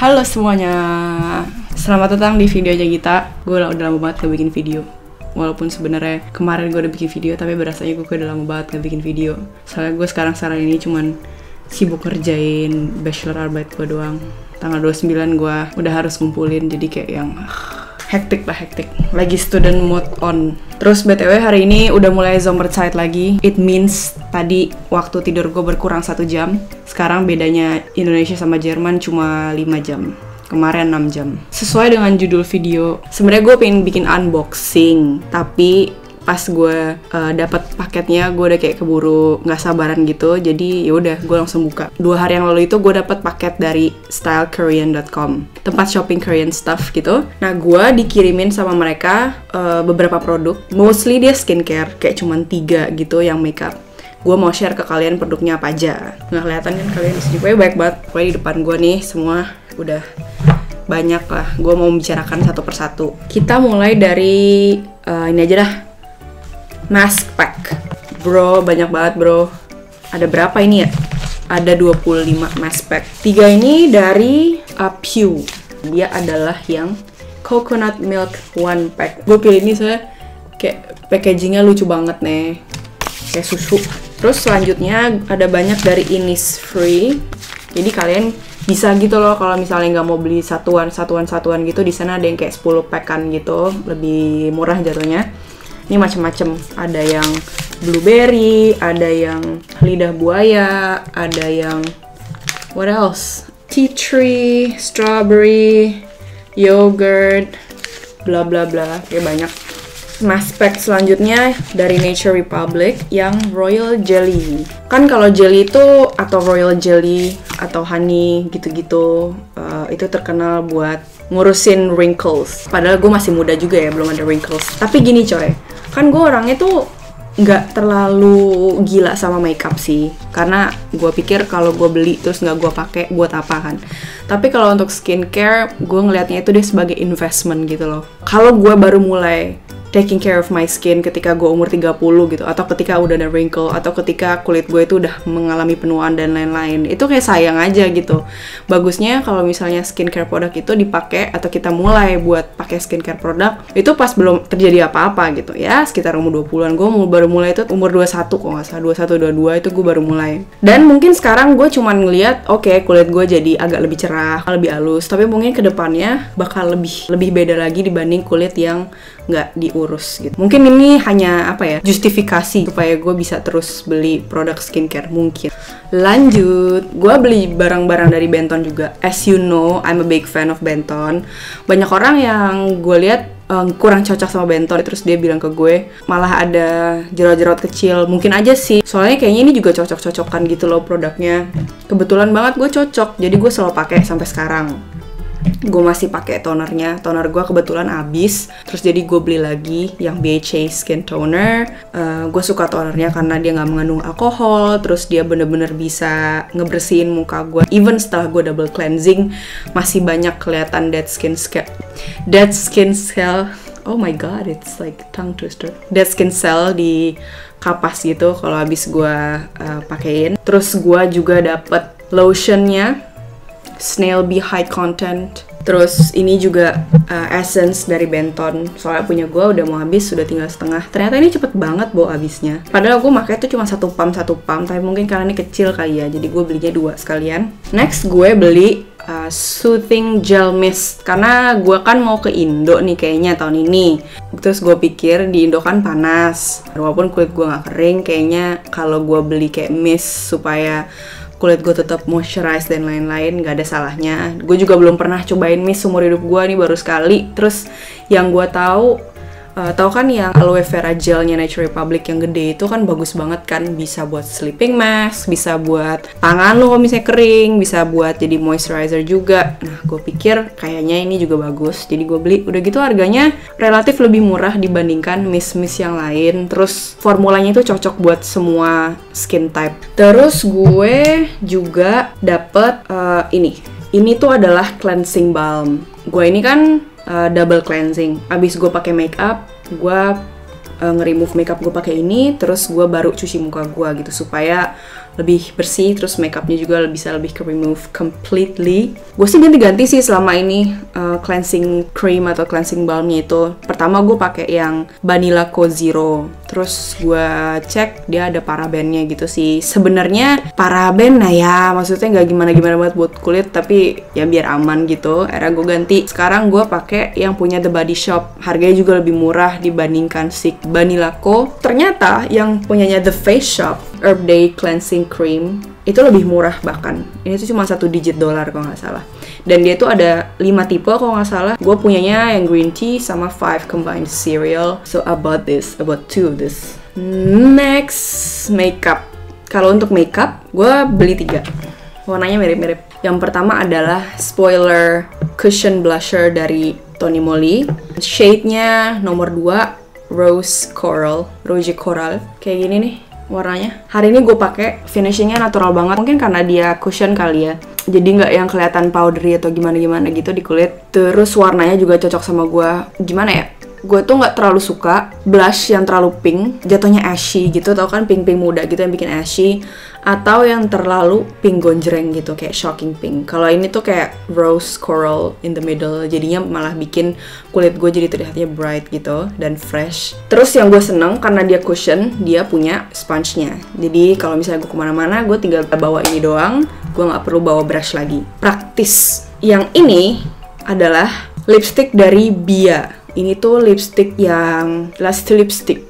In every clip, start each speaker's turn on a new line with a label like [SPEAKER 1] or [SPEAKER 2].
[SPEAKER 1] Halo semuanya, selamat datang di video aja kita. Gue udah lama banget gak bikin video. Walaupun sebenarnya kemarin gue udah bikin video, tapi berasanya gue udah lama banget gak bikin video. Soalnya gue sekarang ini cuman sibuk ngerjain bachelor arbeit gue doang. Tanggal 29 gue udah harus ngumpulin, jadi kayak yang hektik. Lagi student mode on. Terus BTW hari ini udah mulai Zomerzeit lagi. It means tadi waktu tidur gue berkurang 1 jam. Sekarang bedanya Indonesia sama Jerman cuma 5 jam. Kemarin 6 jam. Sesuai dengan judul video, sebenarnya gue pengen bikin unboxing, tapi pas gue dapat paketnya gue udah kayak keburu nggak sabaran gitu, jadi yaudah gue langsung buka. 2 hari yang lalu itu gue dapat paket dari stylekorean.com, tempat shopping Korean stuff gitu. Nah gue dikirimin sama mereka beberapa produk, mostly dia skincare, kayak cuman 3 gitu yang makeup. Gue mau share ke kalian produknya apa aja. Nggak kelihatan kan kalian di sini, gue baik banget. Pokoknya di depan gue nih semua udah banyak lah. Gue mau membicarakan satu persatu. Kita mulai dari ini aja dah. Mask pack. Bro, banyak banget bro. Ada berapa ini ya? Ada 25 mask pack. 3 ini dari Pew. Dia adalah yang coconut milk 1 pack. Gue pilih ini soalnya kayak packagingnya lucu banget nih. Kayak susu. Terus selanjutnya ada banyak dari Innisfree. Jadi kalian bisa gitu loh kalau misalnya nggak mau beli satuan gitu, di sana ada yang kayak 10 packan gitu, lebih murah jatuhnya. Ini macem-macem, ada yang blueberry, ada yang lidah buaya, ada yang what else? Tea tree, strawberry, yogurt, bla bla bla, kayak banyak. Mask pack selanjutnya dari Nature Republic yang Royal Jelly. Kan kalau jelly itu atau Royal Jelly atau honey gitu-gitu itu terkenal buat ngurusin wrinkles. Padahal gue masih muda juga ya, belum ada wrinkles. Tapi gini coy, kan gue orangnya tuh nggak terlalu gila sama makeup sih, karena gue pikir kalau gue beli terus nggak gue pakai buat apa kan. Tapi kalau untuk skincare, gue ngelihatnya itu dia sebagai investment gitu loh. Kalau gue baru mulai taking care of my skin ketika gue umur 30 gitu, atau ketika udah ada wrinkle, atau ketika kulit gue itu udah mengalami penuaan dan lain-lain, itu kayak sayang aja gitu. Bagusnya kalau misalnya skincare produk itu dipakai, atau kita mulai buat pakai skincare produk itu pas belum terjadi apa-apa gitu ya, sekitar umur 20-an. Gue baru mulai itu umur 21 kok nggak salah, 21, 22 itu gue baru mulai. Dan mungkin sekarang gue cuman ngeliat oke, kulit gue jadi agak lebih cerah, lebih halus, tapi mungkin kedepannya bakal lebih beda lagi dibanding kulit yang nggak diurus gitu. Mungkin ini hanya apa ya, justifikasi supaya gue bisa terus beli produk skincare mungkin. Lanjut, gue beli barang-barang dari Benton juga. As you know, I'm a big fan of Benton. Banyak orang yang gue lihat kurang cocok sama Benton, terus dia bilang ke gue malah ada jerawat-jerawat kecil. Mungkin aja sih, soalnya kayaknya ini juga cocok-cocokan gitu loh produknya. Kebetulan banget gue cocok, jadi gue selalu pakai sampai sekarang. Gue masih pakai tonernya, toner gue kebetulan habis, terus jadi gue beli lagi yang BHA Skin Toner. Gue suka tonernya karena dia nggak mengandung alkohol, terus dia bener-bener bisa ngebersihin muka gue. Even setelah gue double cleansing, masih banyak kelihatan dead skin cell. Oh my god, it's like tongue twister. Dead skin cell di kapas gitu kalau habis gue pakein. Terus gue juga dapet lotionnya Snail Bee High Content. Terus ini juga essence dari Benton. Soalnya punya gue udah mau habis, sudah tinggal setengah. Ternyata ini cepet banget bawa habisnya. Padahal gue pakai tuh cuma satu pump, tapi mungkin karena ini kecil kali ya, jadi gue belinya 2 sekalian. Next gue beli Soothing Gel Mist, karena gue kan mau ke Indo nih kayaknya tahun ini. Terus gue pikir di Indo kan panas, walaupun kulit gue nggak kering, kayaknya kalau gue beli kayak mist supaya kulit gue tetap moisturize dan lain-lain, gak ada salahnya. Gue juga belum pernah cobain mist seumur hidup gue nih, baru sekali. Terus yang gue tahu kan yang aloe vera gelnya Nature Republic yang gede itu kan bagus banget kan, bisa buat sleeping mask, bisa buat tangan lo kalau misalnya kering, bisa buat jadi moisturizer juga. Nah gue pikir kayaknya ini juga bagus, jadi gue beli. Udah gitu harganya relatif lebih murah dibandingkan mist-mist yang lain. Terus formulanya itu cocok buat semua skin type. Terus gue juga dapet ini tuh adalah cleansing balm. Gue ini kan double cleansing. Abis gue pakai makeup, gue nge-remove makeup gue pakai ini, terus gue baru cuci muka gue gitu supaya lebih bersih, terus makeupnya juga bisa lebih ke remove completely. Gue sih ganti-ganti sih selama ini cleansing cream atau cleansing balmnya itu. Pertama gue pakai yang Vanilla Co Zero, terus gue cek dia ada parabennya gitu sih. Sebenarnya paraben, nah ya maksudnya nggak gimana-gimana banget buat kulit, tapi ya biar aman gitu. Akhirnya gue ganti. Sekarang gue pakai yang punya The Body Shop, harganya juga lebih murah dibandingkan si Vanilla Co. Ternyata yang punyanya The Face Shop Herb Day Cleansing Cream itu lebih murah bahkan. Ini tuh cuma $1 digit kalau nggak salah. Dan dia tuh ada 5 tipe kalau nggak salah. Gue punyanya yang green tea sama 5 combined cereal. So about 2 of this. Next, makeup. Kalau untuk makeup, gue beli 3. Warnanya mirip-mirip. Yang pertama adalah Spoiler Cushion Blusher dari Tony Moly. Shade-nya nomor 2, Rose Coral. Kayak gini nih warnanya. Hari ini gue pakai, finishingnya natural banget. Mungkin karena dia cushion kali ya, jadi nggak yang kelihatan powdery atau gimana-gimana gitu di kulit. Terus warnanya juga cocok sama gue. Gimana ya? Gue tuh nggak terlalu suka blush yang terlalu pink, jatuhnya ashy gitu. Tau kan pink-pink muda gitu yang bikin ashy, atau yang terlalu pink gonjreng gitu, kayak shocking pink. Kalau ini tuh kayak rose coral in the middle, jadinya malah bikin kulit gue jadi terlihatnya bright gitu dan fresh. Terus yang gue seneng karena dia cushion, dia punya sponge-nya. Jadi kalau misalnya gue kemana-mana, gue tinggal bawa ini doang, gue nggak perlu bawa brush lagi. Praktis. Yang ini adalah lipstick dari Bia. Ini tuh lipstick yang last lipstick.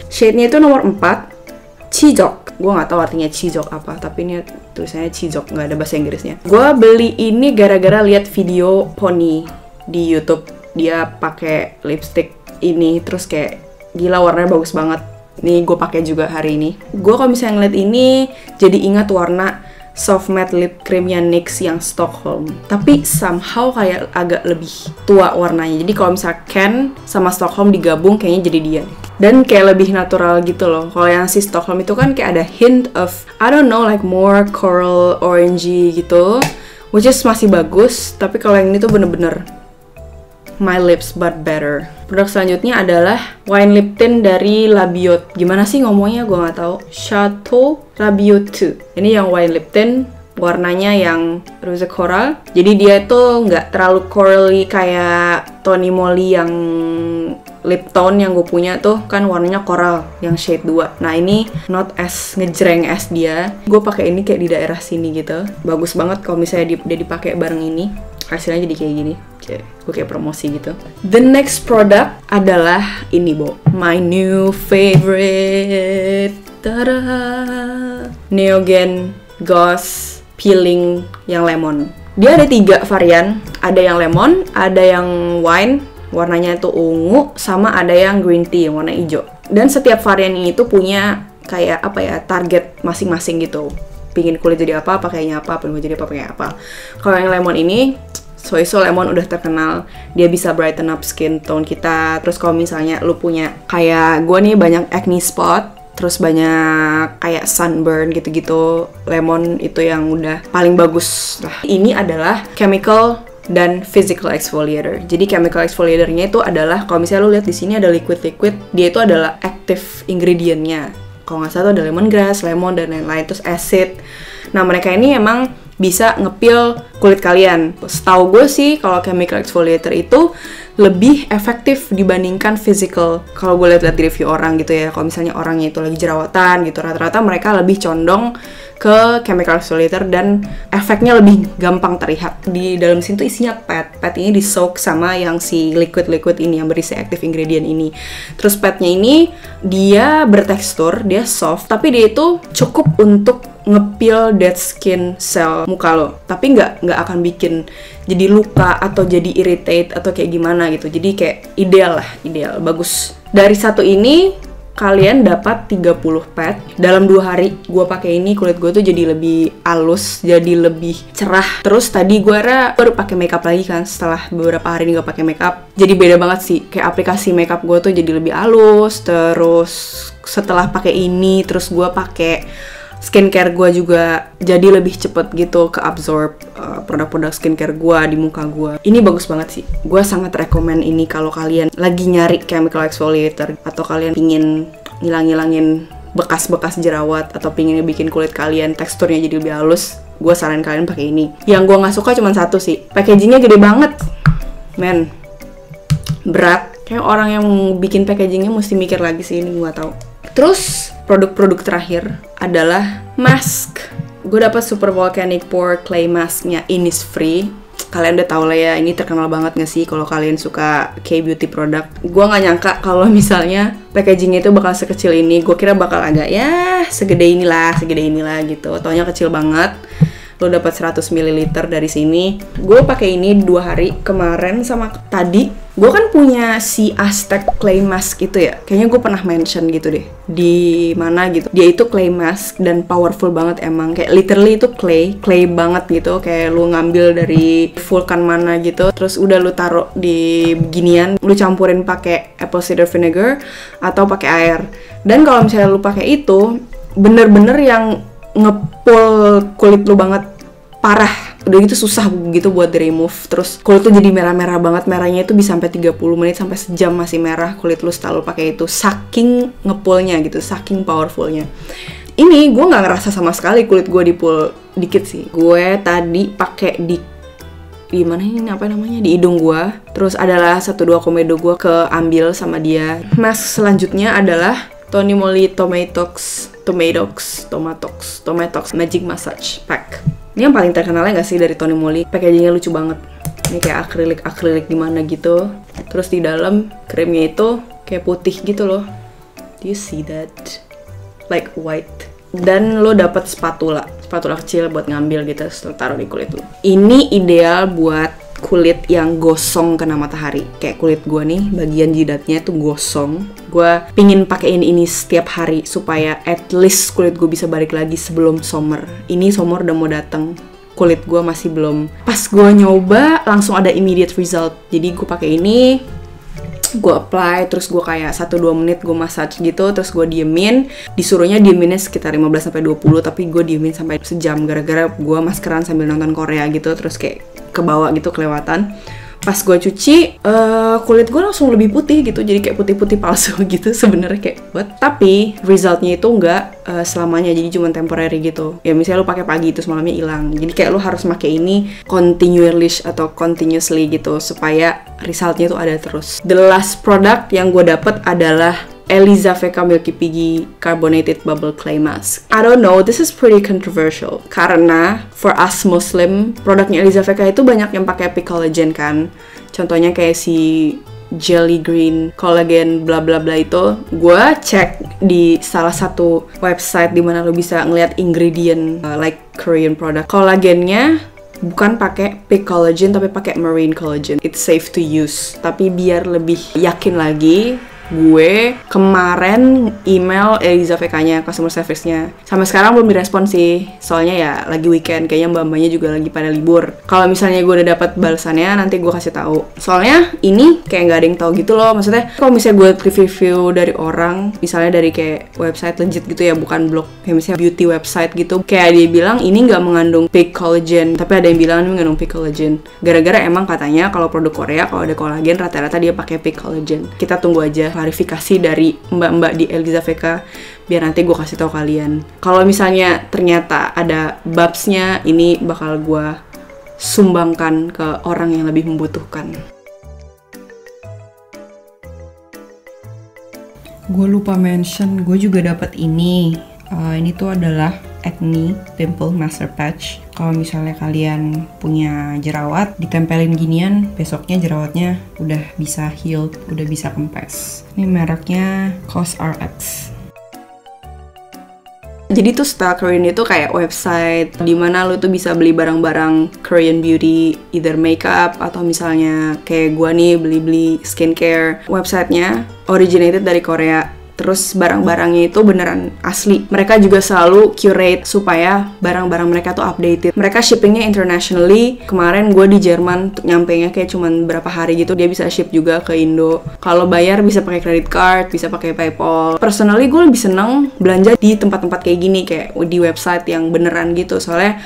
[SPEAKER 1] Shade-nya itu nomor 4, Chijok. Gue nggak tahu artinya Chijok apa, tapi ini tulisannya Chijok, nggak ada bahasa Inggrisnya. Gue beli ini gara-gara lihat video Pony di YouTube. Dia pakai lipstick ini, terus kayak gila warnanya bagus banget. Nih gue pakai juga hari ini. Gue kalau misalnya ngeliat ini jadi ingat warna soft matte lip creamnya NYX yang Stockholm, tapi somehow kayak agak lebih tua warnanya. Jadi kalau misalnya Ken sama Stockholm digabung kayaknya jadi dia. Dan kayak lebih natural gitu loh. Kalau yang si Stockholm itu kan kayak ada hint of, I don't know, like more coral orangey gitu, which is masih bagus. Tapi kalau yang ini tuh bener-bener my lips but better. Produk selanjutnya adalah wine lip tint dari Labiot. Gimana sih ngomongnya? Gue nggak tahu. Chateau Labiot 2. Ini yang wine lip tint, warnanya yang rose coral. Jadi dia tuh nggak terlalu corally kayak Tony Moly yang lip tone yang gue punya tuh kan warnanya coral yang shade 2. Nah ini not as ngejreng as dia. Gue pakai ini kayak di daerah sini gitu. Bagus banget kalau misalnya dia dipakai bareng ini. Hasilnya jadi kayak gini. Gue kayak promosi gitu. The next product adalah ini, Bo. My new favorite. Tada! Neogen Gauze Peeling yang lemon. Dia ada 3 varian. Ada yang lemon, ada yang wine, warnanya itu ungu, sama ada yang green tea, warna hijau. Dan setiap varian ini tuh punya kayak apa ya, target masing-masing gitu. Pingin kulit jadi apa, pakainya apa, pengen jadi apa, pakai apa. Kalau yang lemon ini, Soy Lemon udah terkenal, dia bisa brighten up skin tone kita. Terus kalau misalnya lu punya kayak gue nih banyak acne spot, terus banyak kayak sunburn gitu-gitu, lemon itu yang udah paling bagus lah. Ini adalah chemical dan physical exfoliator. Jadi chemical exfoliatornya itu adalah, kalau misalnya lu lihat di sini ada liquid-liquid, dia itu adalah active ingredientnya. Kalau nggak salah ada lemongrass, lemon dan lain-lain, terus acid. Nah mereka ini emang bisa ngepil kulit kalian. Setahu gue sih kalau chemical exfoliator itu lebih efektif dibandingkan physical. Kalau gue lihat di review orang gitu ya, kalau misalnya orangnya itu lagi jerawatan gitu, rata-rata mereka lebih condong ke chemical exfoliator dan efeknya lebih gampang terlihat. Di dalam sini tuh isinya pad. Pad ini di soak sama yang si liquid-liquid ini yang berisi active ingredient ini. Terus padnya ini dia bertekstur, dia soft, tapi dia itu cukup untuk ngepil dead skin cell muka lo, tapi nggak akan bikin jadi luka atau jadi irritate atau kayak gimana gitu. Jadi kayak ideal lah, ideal, bagus. Dari satu ini kalian dapat 30 pad. Dalam 2 hari gue pakai ini, kulit gue tuh jadi lebih halus, jadi lebih cerah. Terus tadi gue baru pakai makeup lagi kan, setelah beberapa hari ini gak pakai makeup, jadi beda banget sih. Kayak aplikasi makeup gue tuh jadi lebih halus. Terus setelah pakai ini, terus gue pakai skincare gue juga jadi lebih cepet gitu ke absorb produk-produk skincare gue di muka gue. Ini bagus banget sih. Gue sangat rekomen ini kalau kalian lagi nyari chemical exfoliator atau kalian pingin ngilang-ngilangin bekas-bekas jerawat atau pingin bikin kulit kalian teksturnya jadi lebih halus, gue saranin kalian pakai ini. Yang gue nggak suka cuma satu sih, packagingnya gede banget, men, berat. Kayak orang yang bikin packagingnya mesti mikir lagi sih, ini gue tahu. Terus produk-produk terakhir adalah mask. Gue dapet Super Volcanic Pore Clay Masknya Innisfree. Kalian udah tau lah ya, ini terkenal banget gak sih kalau kalian suka K-beauty product. Gue gak nyangka kalau misalnya packagingnya itu bakal sekecil ini. Gue kira bakal agak ya segede inilah gitu. Taunya kecil banget. Lo dapat 100 ml dari sini. Gue pakai ini 2 hari, kemarin sama tadi. Gue kan punya si Aztec Clay Mask itu ya. Kayaknya gue pernah mention gitu deh. Di mana gitu. Dia itu clay mask dan powerful banget emang. Kayak literally itu clay banget gitu. Kayak lu ngambil dari vulkan mana gitu. Terus udah lu taruh di beginian. Lu campurin pakai apple cider vinegar atau pakai air. Dan kalau misalnya lu pakai itu, bener-bener yang ngepul kulit lu banget, parah. Udah gitu susah gitu buat di remove. Terus kulit tuh jadi merah-merah banget. Merahnya itu bisa sampai 30 menit sampai sejam masih merah kulit lu setelah lu pakai itu. Saking ngepulnya gitu, saking powerfulnya. Ini gue nggak ngerasa sama sekali kulit gue dipul dikit sih. Gue tadi pakai di mana ini apa namanya, di hidung gue. Terus adalah 1-2 komedo gue keambil sama dia. Mask selanjutnya adalah Tony Moly Tomatox Magic Massage Pack. Ini yang paling terkenalnya gak sih dari Tony Moly? Packagingnya lucu banget. Ini kayak akrilik gimana gitu. Terus di dalam krimnya itu kayak putih gitu loh. Do you see that? Like white. Dan lo dapet spatula kecil buat ngambil gitu, terus taruh di kulit lo. Ini ideal buat kulit yang gosong kena matahari. Kayak kulit gue nih, bagian jidatnya tuh gosong. Gue pingin pakein ini setiap hari supaya at least kulit gue bisa balik lagi sebelum summer. Ini summer udah mau dateng, kulit gue masih belum. Pas gue nyoba langsung ada immediate result. Jadi gue pakai ini, gue apply, terus gue kayak 1-2 menit gue massage gitu, terus gue diemin. Disuruhnya dieminnya sekitar 15-20, tapi gue diemin sampai sejam gara-gara gue maskeran sambil nonton Korea gitu, terus kayak kebawa gitu kelewatan. Pas gue cuci, kulit gue langsung lebih putih gitu, jadi kayak putih-putih palsu gitu sebenarnya kayak what. Tapi resultnya itu nggak selamanya, jadi cuma temporary gitu. Ya misalnya lu pakai pagi itu malamnya hilang, jadi kayak lu harus pakai ini continuously gitu supaya resultnya itu ada terus. The last product yang gue dapet adalah Elizaveka Milky Piggy Carbonated Bubble Clay Mask. I don't know, this is pretty controversial. Karena for us Muslim, produknya Elizaveka itu banyak yang pakai epic collagen kan. Contohnya kayak si Jelly Green Collagen bla bla bla itu. Gue cek di salah satu website dimana lo bisa ngeliat ingredient like Korean product. Collagennya bukan pakai pig collagen tapi pakai marine collagen. It's safe to use. Tapi biar lebih yakin lagi, gue kemarin email Elizaveka-nya, customer service-nya. Sampai sekarang belum direspon sih. Soalnya ya lagi weekend, kayaknya mbak-mbaknya juga lagi pada libur. Kalau misalnya gue udah dapat balasannya, nanti gue kasih tahu. Soalnya ini kayak nggak ada yang tahu gitu loh. Maksudnya kalau misalnya gue review dari orang, misalnya dari kayak website legit gitu ya, bukan blog, kayak misalnya beauty website gitu, kayak dia bilang ini nggak mengandung pig collagen, tapi ada yang bilang ini mengandung pig collagen. Gara-gara emang katanya kalau produk Korea kalau ada kolagen rata-rata dia pakai pig collagen. Kita tunggu aja klarifikasi dari mbak-mbak di Elizaveka biar nanti gue kasih tahu kalian. Kalau misalnya ternyata ada babsnya, ini bakal gue sumbangkan ke orang yang lebih membutuhkan. Gue lupa mention, gue juga dapat ini. Ini tuh adalah Acne Pimple Master Patch. Kalau misalnya kalian punya jerawat, ditempelin ginian, besoknya jerawatnya udah bisa healed, udah bisa kempes. Ini mereknya COSRX. Jadi tuh Style Korean itu kayak website dimana lo tuh bisa beli barang-barang Korean beauty, either makeup atau misalnya kayak gua nih beli-beli skincare. Websitenya originated dari Korea. Terus barang-barangnya itu beneran asli. Mereka juga selalu curate supaya barang-barang mereka tuh updated. Mereka shippingnya internationally. Kemarin gue di Jerman, nyampenya kayak cuman berapa hari gitu. Dia bisa ship juga ke Indo. Kalau bayar bisa pakai credit card, bisa pakai PayPal. Personally gue lebih seneng belanja di tempat-tempat kayak gini, kayak di website yang beneran gitu. Soalnya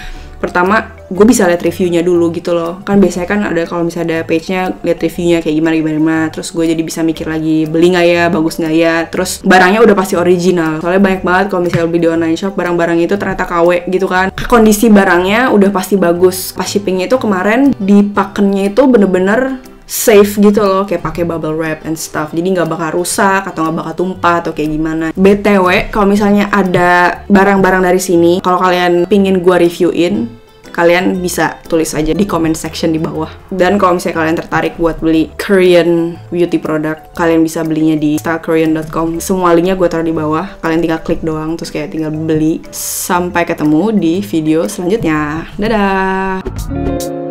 [SPEAKER 1] pertama gue bisa lihat reviewnya dulu gitu loh. Kan biasanya kan ada kalau misalnya ada page-nya lihat reviewnya kayak gimana. Terus gue jadi bisa mikir lagi beli nggak ya, bagus nggak ya. Terus barangnya udah pasti original. Soalnya banyak banget kalau misalnya beli di online shop barang-barang itu ternyata KW gitu kan. Kondisi barangnya udah pasti bagus. Pas shippingnya itu kemarin di pakennya itu bener-bener safe gitu loh, kayak pakai bubble wrap and stuff, jadi nggak bakal rusak atau nggak bakal tumpah atau kayak gimana. BTW kalau misalnya ada barang-barang dari sini, kalau kalian pingin gue reviewin, kalian bisa tulis aja di comment section di bawah. Dan kalau misalnya kalian tertarik buat beli Korean beauty product, kalian bisa belinya di stylekorean.com. Semua linknya gue taruh di bawah, kalian tinggal klik doang terus kayak tinggal beli. Sampai ketemu di video selanjutnya, dadah.